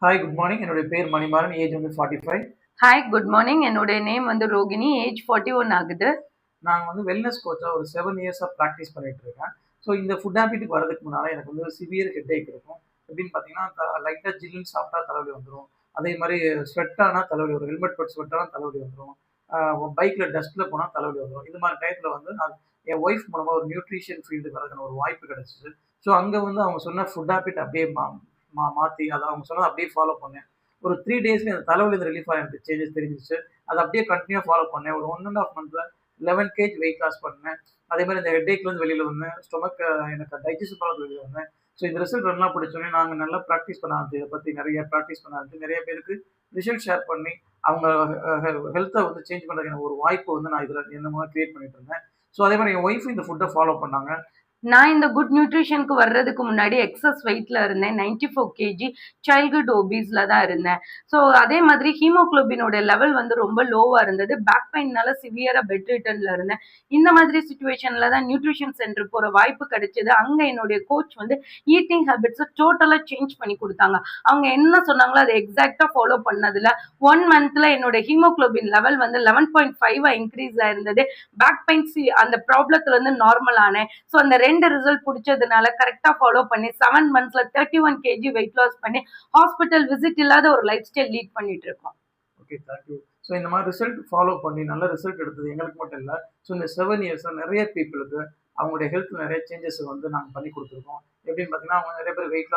Hi good morning. என்னுடைய பேர் Manimaran. Age வந்து 45. Hi good morning. என்னுடைய நேம் வந்து ரோகிணி. ஏஜ் 41 ஆகுது. நான் வந்து வெல்னஸ் கோச்சா ஒரு 7 இயர்ஸா பிராக்டிஸ் பண்ணிட்டு இருக்கேன். ஸோ இந்த ஃபுட் ஹேபிட்டுக்கு வரதுக்கு முன்னால எனக்கு வந்து சிவியர் ஹெட்டேக் இருக்கும். எப்படின்னு பார்த்தீங்கன்னா, லைட்டா ஜில்லுன்னு சாப்பிட்டா தலைவலி வந்துரும். அதே மாரி ஸ்வெட் ஆனா தலைவலி வரும். ஹெல்மெட் போட்டு ஸ்வெட் ஆனா தலைவலி வந்துரும். பைக்ல டஸ்ட்ல போனா தலைவலி வந்துரும். இது மாரி டயத்துல வந்து நான் என் ஒய்ஃப் மூலமா ஒரு நியூட்ரிஷன் ஃபீல்டுக்கு வரதுக்கான ஒரு வாய்ப்பு கிடைச்சுச்சு. ஸோ அங்க வந்து அவங்க சொன்ன ஃபுட் ஹேபிட் அப்படியே மாத்தி அத அவங்க சொன்னத அப்படியே ஃபாலோ பண்ணேன். ஒரு 3 டேஸ்ல அந்த தலைவலியிருந்து ரிலீஃப் எனக்கு சேஞ்சஸ் தெரிஞ்சுச்சு. அத அப்படியே கன்டினியூவா ஃபாலோ பண்ணேன். ஒரு 1 1/2 மந்த்ல 11 கேஜ் வெயிட் லாஸ் பண்ணேன். அதே மாரி இந்த ஹெட்டேக்லேருந்து வெளியில வந்தேன். ஸ்டொமக் எனக்கு டைஜஸ்ட் ப்ராப்ளம் வெளிய வந்தேன். ஸோ இந்த ரிசல்ட் நல்லா பிடிச்சோனே நாங்க நல்லா பிராக்டிஸ் பண்ண ஆரம்பிச்சோம். இத பத்தி நெறைய பிராக்டிஸ் பண்ண ஆரம்பிச்சு, நெறைய பேருக்கு ரிசல்ட் ஷேர் பண்ணி, அவங்க ஹெல்த்த வந்து சேஞ்ச் பண்றதுக்கு எனக்கு ஒரு வாய்ப்பு வந்து நான் இதுல என்ன மூலம் கிரியேட் பண்ணிட்டு இருந்தேன். ஸோ அதே மாரி என் ஒய்ஃபும் இந்த ஃபுட்ட ஃபாலோ பண்ணாங்க. நான் இந்த குட் நியூட்ரிஷனுக்கு வர்றதுக்கு முன்னாடி எக்ஸஸ் வெயிட்ல இருந்தேன். 94 கேஜி சைல்ட்ஹுட் ஒபீஸ்ல தான் இருந்தேன். ஸோ அதே மாதிரி ஹீமோகுளோபினோட லெவல் வந்து ரொம்ப லோவா இருந்தது. பேக் பெயின்னால சிவியரா பெட் ரிட்டர்ன்ல இருந்தேன். இந்த மாதிரி சிச்சுவேஷன்ல தான் நியூட்ரிஷன் சென்டர் போற வாய்ப்பு கிடைச்சது. அங்க என்னுடைய கோச் வந்து ஈட்டிங் ஹேபிட்ஸ டோட்டலா சேஞ்ச் பண்ணி குடுத்தாங்க. அவங்க என்ன சொன்னாங்களோ அத எக்ஸாக்ட்டா ஃபாலோ பண்ணதுல 1 மந்த்ல என்னோட ஹீமோகுளோபின் லெவல் வந்து 11.5 இன்க்ரீஸ் ஆயிருந்தது. பேக் பெயின் அந்த ப்ராப்ளத்துல இருந்து நார்மல் ஆனேன். ஸோ அந்த 2 ரிசல்ட் பிடிச்சதுனால கரெக்டா ஃபாலோ பண்ணி 7 மந்த்ஸ்ல 31 கேஜி வெயிட் லாஸ் பண்ணி ஹாஸ்பிட்டல் விசிட் இல்லாத ஒரு லைஃப் ஸ்டைல் லீட் பண்ணிட்டு இருக்கோம். Okay, thank you. ஸோ இந்த மாரி ரிசல்ட் ஃபாலோ பண்ணி நல்ல ரிசல்ட் எடுத்தது எங்களுக்கு மட்டும் இல்ல. ஸோ இந்த 7 இயர்ஸ்ல நெறைய பீப்பிளுக்கு அவங்களுடைய ஹெல்த்ல நெறைய சேஞ்சஸ் வந்து நாங்க பண்ணி குடுத்துருக்கோம். எப்படின்னு பார்த்தீங்கன்னா, அவங்க நெறைய பேர் வெயிட்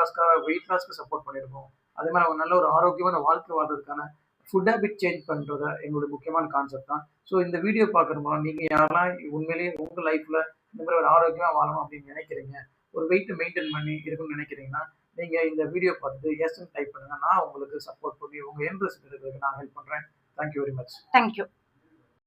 லாஸ்க்கு சப்போர்ட் பண்ணியிருக்கோம். அதே மாரி அவங்க நல்ல ஒரு ஆரோக்கியமான வாழ்க்கை வாழ்றதுக்கான ஃபுட் ஹேபிட் சேஞ்ச் பண்றத எங்களுடைய முக்கியமான கான்செப்ட் தான். ஸோ இந்த வீடியோ பார்க்குற மூலம் நீங்க யாரெல்லாம் உண்மையிலேயே உங்க லைஃப்ல இந்த மாரி ஒரு ஆரோக்கியமா வாழணும் அப்படின்னு நினைக்கிறீங்க, ஒரு வெயிட் மெயின்டெயின் பண்ணி இருக்கணும்னு நினைக்கிறீங்கன்னா, நீங்க இந்த வீடியோ பார்த்துட்டு எஸ்ன்னு டைப் பண்ணுங்க. நான் உங்களுக்கு சப்போர்ட் பண்ணி உங்க எண்ட் ரிசல்ட் எடுக்கிறதுக்கு நான் ஹெல்ப் பண்றேன். Thank you very much. Thank you.